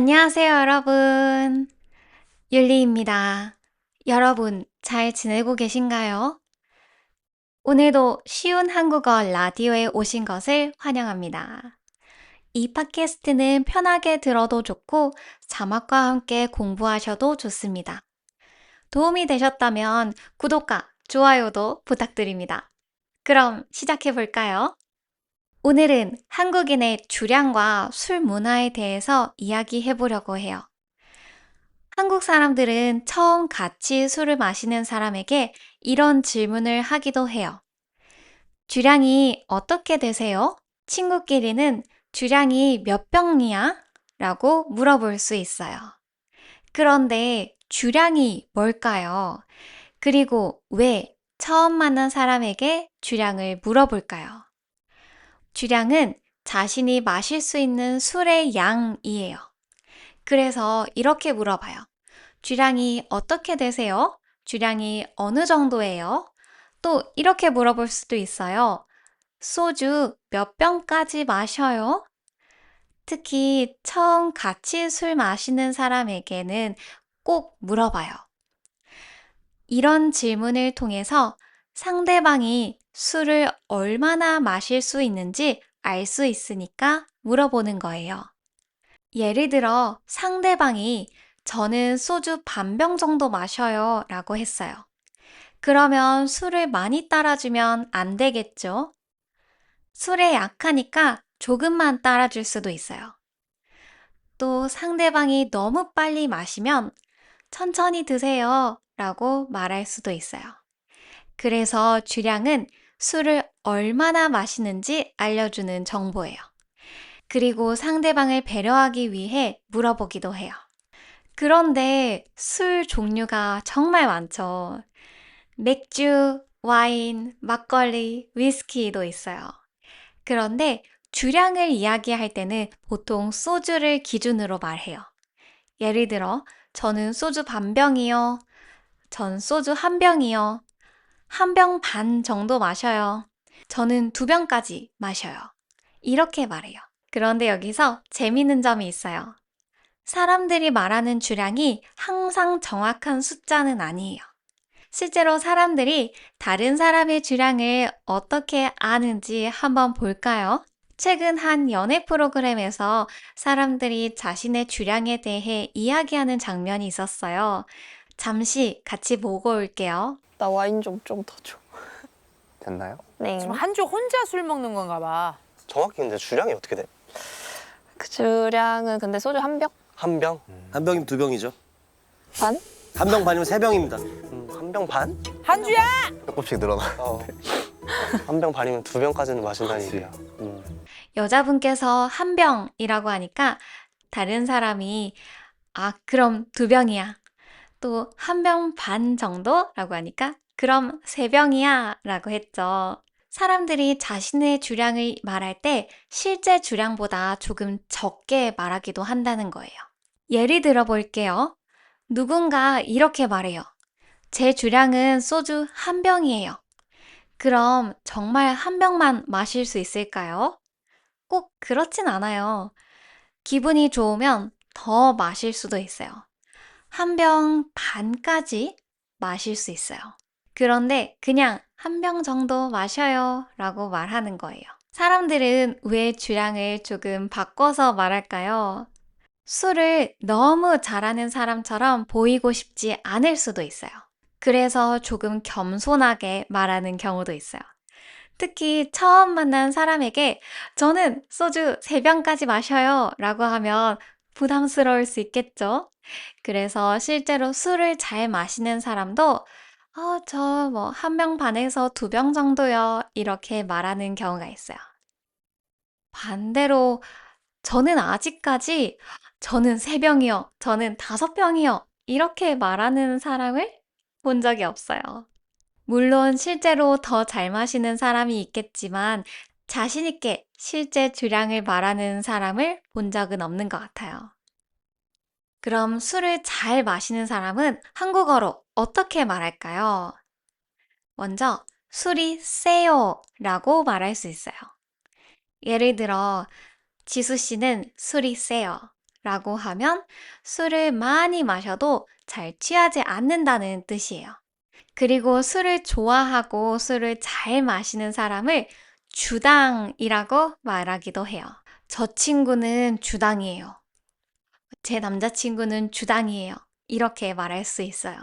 안녕하세요, 여러분. 율리입니다. 여러분, 잘 지내고 계신가요? 오늘도 쉬운 한국어 라디오에 오신 것을 환영합니다. 이 팟캐스트는 편하게 들어도 좋고 자막과 함께 공부하셔도 좋습니다. 도움이 되셨다면 구독과 좋아요도 부탁드립니다. 그럼 시작해 볼까요? 오늘은 한국인의 주량과 술 문화에 대해서 이야기해 보려고 해요. 한국 사람들은 처음 같이 술을 마시는 사람에게 이런 질문을 하기도 해요. 주량이 어떻게 되세요? 친구끼리는 주량이 몇 병이야? 라고 물어볼 수 있어요. 그런데 주량이 뭘까요? 그리고 왜 처음 만난 사람에게 주량을 물어볼까요? 주량은 자신이 마실 수 있는 술의 양이에요. 그래서 이렇게 물어봐요. 주량이 어떻게 되세요? 주량이 어느 정도예요? 또 이렇게 물어볼 수도 있어요. 소주 몇 병까지 마셔요? 특히 처음 같이 술 마시는 사람에게는 꼭 물어봐요. 이런 질문을 통해서 상대방이 술을 얼마나 마실 수 있는지 알 수 있으니까 물어보는 거예요. 예를 들어 상대방이 저는 소주 반 병 정도 마셔요 라고 했어요. 그러면 술을 많이 따라주면 안 되겠죠? 술에 약하니까 조금만 따라줄 수도 있어요. 또 상대방이 너무 빨리 마시면 천천히 드세요 라고 말할 수도 있어요. 그래서 주량은 술을 얼마나 마시는지 알려주는 정보예요. 그리고 상대방을 배려하기 위해 물어보기도 해요. 그런데 술 종류가 정말 많죠. 맥주, 와인, 막걸리, 위스키도 있어요. 그런데 주량을 이야기할 때는 보통 소주를 기준으로 말해요. 예를 들어, 저는 소주 반 병이요. 전 소주 한 병이요. 한 병 반 정도 마셔요. 저는 두 병까지 마셔요. 이렇게 말해요. 그런데 여기서 재미있는 점이 있어요. 사람들이 말하는 주량이 항상 정확한 숫자는 아니에요. 실제로 사람들이 다른 사람의 주량을 어떻게 아는지 한번 볼까요? 최근 한 연애 프로그램에서 사람들이 자신의 주량에 대해 이야기하는 장면이 있었어요. 잠시 같이 보고 올게요. 나 와인 좀 더 줘. 됐나요? 네. 지금 한주 혼자 술 먹는 건가 봐. 정확히 근데 주량이 어떻게 돼? 그 주량은 근데 소주 한 병? 한 병? 한 병이면 두 병이죠. 반? 한 병 반이면 세 병입니다. 한 병 반? 한주야! 조금씩 늘어나. 한 병 반이면 두 병까지는 마신다는 얘기야. 여자분께서 한 병이라고 하니까 다른 사람이 그럼 두 병이야. 또 한 병 반 정도라고 하니까 그럼 세 병이야 라고 했죠. 사람들이 자신의 주량을 말할 때 실제 주량보다 조금 적게 말하기도 한다는 거예요. 예를 들어 볼게요. 누군가 이렇게 말해요. 제 주량은 소주 한 병이에요. 그럼 정말 한 병만 마실 수 있을까요? 꼭 그렇진 않아요. 기분이 좋으면 더 마실 수도 있어요. 한 병 반까지 마실 수 있어요. 그런데 그냥 한 병 정도 마셔요 라고 말하는 거예요. 사람들은 왜 주량을 조금 바꿔서 말할까요? 술을 너무 잘하는 사람처럼 보이고 싶지 않을 수도 있어요. 그래서 조금 겸손하게 말하는 경우도 있어요. 특히 처음 만난 사람에게 저는 소주 3병까지 마셔요 라고 하면 부담스러울 수 있겠죠? 그래서 실제로 술을 잘 마시는 사람도 저 뭐 한 병 반에서 2병 정도요 이렇게 말하는 경우가 있어요. 반대로 저는 아직까지 저는 3병이요, 저는 5병이요 이렇게 말하는 사람을 본 적이 없어요. 물론 실제로 더 잘 마시는 사람이 있겠지만 자신 있게 실제 주량을 말하는 사람을 본 적은 없는 것 같아요. 그럼 술을 잘 마시는 사람은 한국어로 어떻게 말할까요? 먼저 술이 세요 라고 말할 수 있어요. 예를 들어 지수 씨는 술이 세요 라고 하면 술을 많이 마셔도 잘 취하지 않는다는 뜻이에요. 그리고 술을 좋아하고 술을 잘 마시는 사람을 주당이라고 말하기도 해요. 저 친구는 주당이에요. 제 남자친구는 주당이에요. 이렇게 말할 수 있어요.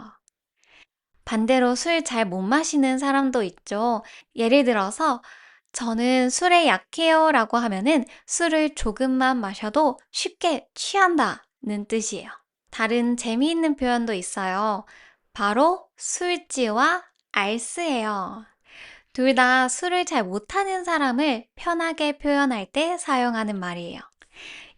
반대로 술 잘 못 마시는 사람도 있죠. 예를 들어서 저는 술에 약해요 라고 하면은 술을 조금만 마셔도 쉽게 취한다는 뜻이에요. 다른 재미있는 표현도 있어요. 바로 술지와 알스예요. 둘 다 술을 잘 못하는 사람을 편하게 표현할 때 사용하는 말이에요.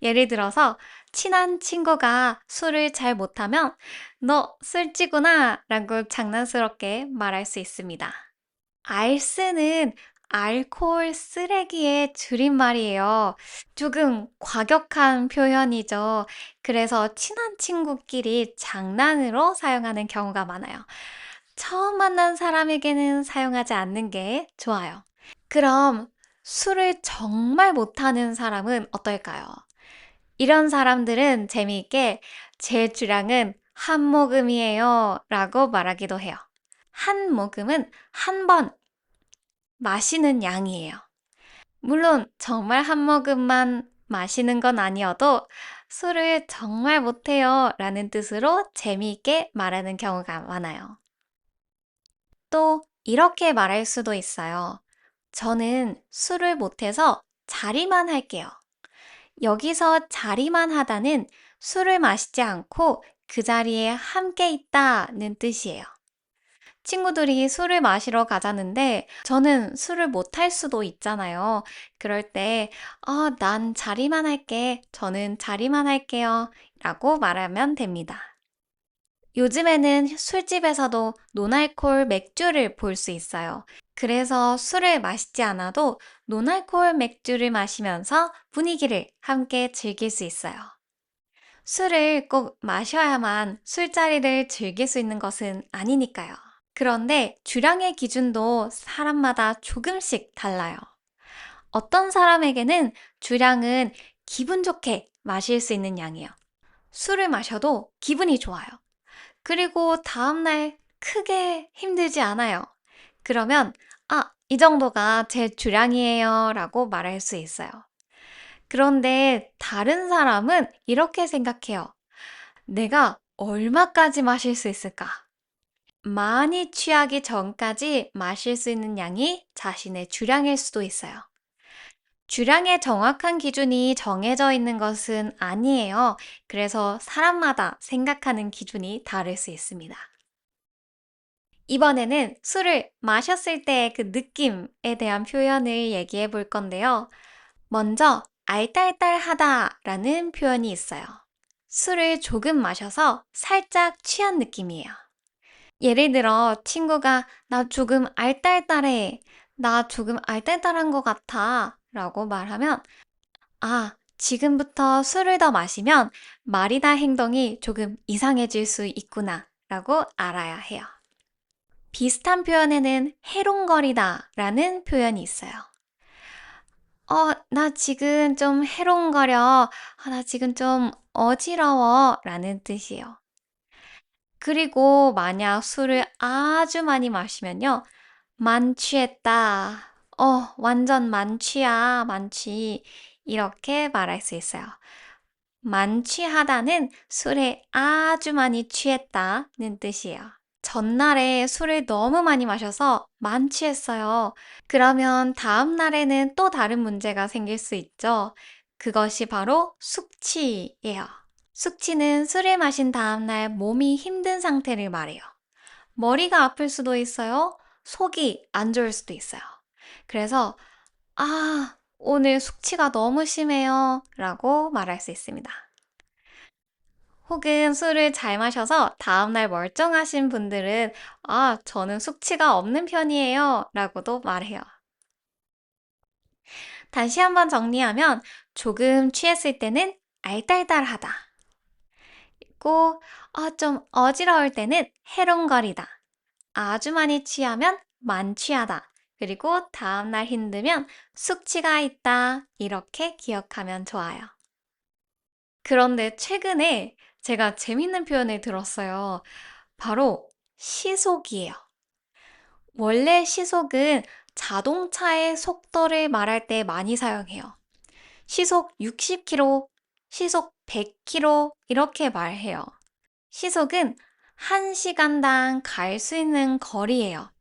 예를 들어서 친한 친구가 술을 잘 못하면 너 술찌구나 라고 장난스럽게 말할 수 있습니다. 알스는 알코올 쓰레기의 줄임말이에요. 조금 과격한 표현이죠. 그래서 친한 친구끼리 장난으로 사용하는 경우가 많아요. 처음 만난 사람에게는 사용하지 않는 게 좋아요. 그럼 술을 정말 못하는 사람은 어떨까요? 이런 사람들은 재미있게 제 주량은 한 모금이에요 라고 말하기도 해요. 한 모금은 한 번 마시는 양이에요. 물론 정말 한 모금만 마시는 건 아니어도 술을 정말 못해요 라는 뜻으로 재미있게 말하는 경우가 많아요. 또 이렇게 말할 수도 있어요. 저는 술을 못해서 자리만 할게요. 여기서 자리만 하다는 술을 마시지 않고 그 자리에 함께 있다는 뜻이에요. 친구들이 술을 마시러 가자는데 저는 술을 못할 수도 있잖아요. 그럴 때, 난 자리만 할게. 저는 자리만 할게요. 라고 말하면 됩니다. 요즘에는 술집에서도 노알콜 맥주를 볼 수 있어요. 그래서 술을 마시지 않아도 노알콜 맥주를 마시면서 분위기를 함께 즐길 수 있어요. 술을 꼭 마셔야만 술자리를 즐길 수 있는 것은 아니니까요. 그런데 주량의 기준도 사람마다 조금씩 달라요. 어떤 사람에게는 주량은 기분 좋게 마실 수 있는 양이에요. 술을 마셔도 기분이 좋아요. 그리고 다음날 크게 힘들지 않아요. 그러면 이 정도가 제 주량이에요 라고 말할 수 있어요. 그런데 다른 사람은 이렇게 생각해요. 내가 얼마까지 마실 수 있을까? 많이 취하기 전까지 마실 수 있는 양이 자신의 주량일 수도 있어요. 주량의 정확한 기준이 정해져 있는 것은 아니에요. 그래서 사람마다 생각하는 기준이 다를 수 있습니다. 이번에는 술을 마셨을 때의 그 느낌에 대한 표현을 얘기해 볼 건데요. 먼저 알딸딸하다라는 표현이 있어요. 술을 조금 마셔서 살짝 취한 느낌이에요. 예를 들어 친구가 나 조금 알딸딸해, 나 조금 알딸딸한 것 같아 라고 말하면 지금부터 술을 더 마시면 말이나 행동이 조금 이상해질 수 있구나 라고 알아야 해요. 비슷한 표현에는 해롱거리다 라는 표현이 있어요. 나 지금 좀 해롱거려. 나 지금 좀 어지러워 라는 뜻이에요. 그리고 만약 술을 아주 많이 마시면요. 만취했다. 완전 만취야, 만취. 이렇게 말할 수 있어요. 만취하다는 술에 아주 많이 취했다는 뜻이에요. 전날에 술을 너무 많이 마셔서 만취했어요. 그러면 다음 날에는 또 다른 문제가 생길 수 있죠. 그것이 바로 숙취예요. 숙취는 술을 마신 다음 날 몸이 힘든 상태를 말해요. 머리가 아플 수도 있어요. 속이 안 좋을 수도 있어요. 그래서 오늘 숙취가 너무 심해요 라고 말할 수 있습니다. 혹은 술을 잘 마셔서 다음날 멀쩡하신 분들은 저는 숙취가 없는 편이에요 라고도 말해요. 다시 한번 정리하면 조금 취했을 때는 알딸딸하다. 고 좀 어지러울 때는 해롱거리다. 아주 많이 취하면 만취하다. 그리고 다음날 힘들면 숙취가 있다. 이렇게 기억하면 좋아요. 그런데 최근에 제가 재밌는 표현을 들었어요. 바로 시속이에요. 원래 시속은 자동차의 속도를 말할 때 많이 사용해요. 시속 60km, 시속 100km 이렇게 말해요. 시속은 1시간당 갈 수 있는 거리예요.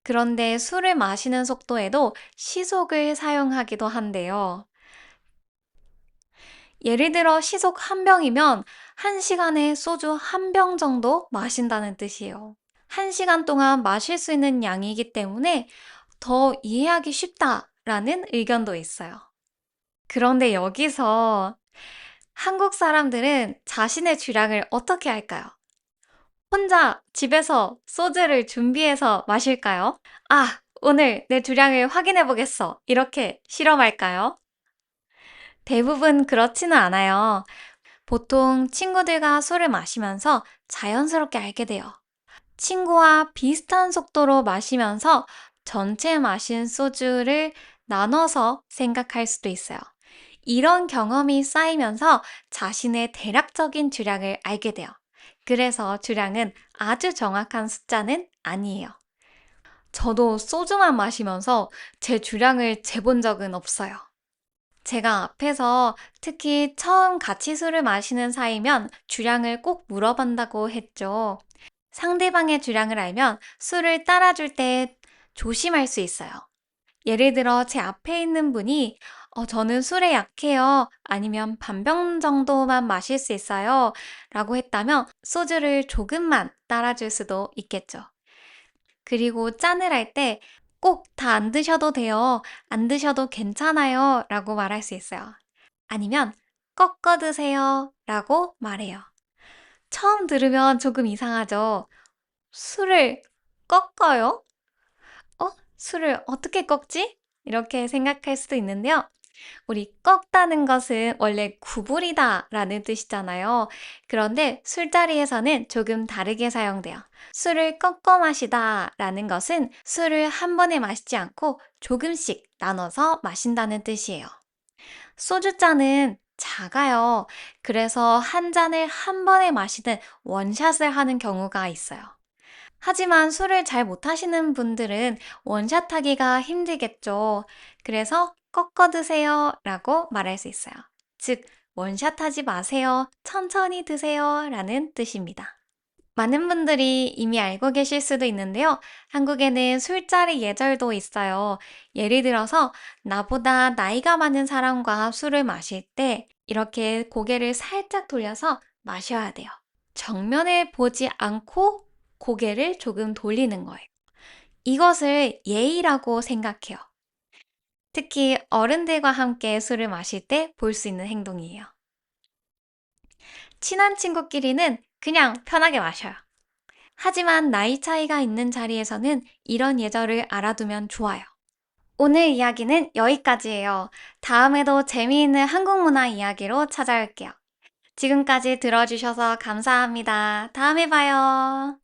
그런데 술을 마시는 속도에도 시속을 사용하기도 한데요. 예를 들어 시속 한 병이면 1시간에 소주 한 병 정도 마신다는 뜻이에요. 1시간 동안 마실 수 있는 양이기 때문에 더 이해하기 쉽다라는 의견도 있어요. 그런데 여기서 한국 사람들은 자신의 주량을 어떻게 할까요? 혼자 집에서 소주를 준비해서 마실까요? 아, 오늘 내 주량을 확인해 보겠어. 이렇게 실험할까요? 대부분 그렇지는 않아요. 보통 친구들과 술을 마시면서 자연스럽게 알게 돼요. 친구와 비슷한 속도로 마시면서 전체 마신 소주를 나눠서 생각할 수도 있어요. 이런 경험이 쌓이면서 자신의 대략적인 주량을 알게 돼요. 그래서 주량은 아주 정확한 숫자는 아니에요. 저도 소주만 마시면서 제 주량을 재본 적은 없어요. 제가 앞에서 특히 처음 같이 술을 마시는 사이면 주량을 꼭 물어본다고 했죠. 상대방의 주량을 알면 술을 따라줄 때 조심할 수 있어요. 예를 들어 제 앞에 있는 분이 저는 술에 약해요. 아니면 반병 정도만 마실 수 있어요. 라고 했다면 소주를 조금만 따라줄 수도 있겠죠. 그리고 짠을 할 때 꼭 다 안 드셔도 돼요. 안 드셔도 괜찮아요. 라고 말할 수 있어요. 아니면 꺾어 드세요. 라고 말해요. 처음 들으면 조금 이상하죠? 술을 꺾어요? 술을 어떻게 꺾지? 이렇게 생각할 수도 있는데요. 우리 꺾다는 것은 원래 구부리다 라는 뜻이잖아요. 그런데 술자리에서는 조금 다르게 사용돼요. 술을 꺾어 마시다 라는 것은 술을 한 번에 마시지 않고 조금씩 나눠서 마신다는 뜻이에요. 소주잔은 작아요. 그래서 한 잔을 한 번에 마시는 원샷을 하는 경우가 있어요. 하지만 술을 잘 못하시는 분들은 원샷 하기가 힘들겠죠. 그래서 꺾어 드세요 라고 말할 수 있어요. 즉, 원샷 하지 마세요. 천천히 드세요 라는 뜻입니다. 많은 분들이 이미 알고 계실 수도 있는데요. 한국에는 술자리 예절도 있어요. 예를 들어서 나보다 나이가 많은 사람과 술을 마실 때 이렇게 고개를 살짝 돌려서 마셔야 돼요. 정면을 보지 않고 고개를 조금 돌리는 거예요. 이것을 예의라고 생각해요. 특히 어른들과 함께 술을 마실 때 볼 수 있는 행동이에요. 친한 친구끼리는 그냥 편하게 마셔요. 하지만 나이 차이가 있는 자리에서는 이런 예절을 알아두면 좋아요. 오늘 이야기는 여기까지예요. 다음에도 재미있는 한국 문화 이야기로 찾아올게요. 지금까지 들어주셔서 감사합니다. 다음에 봐요.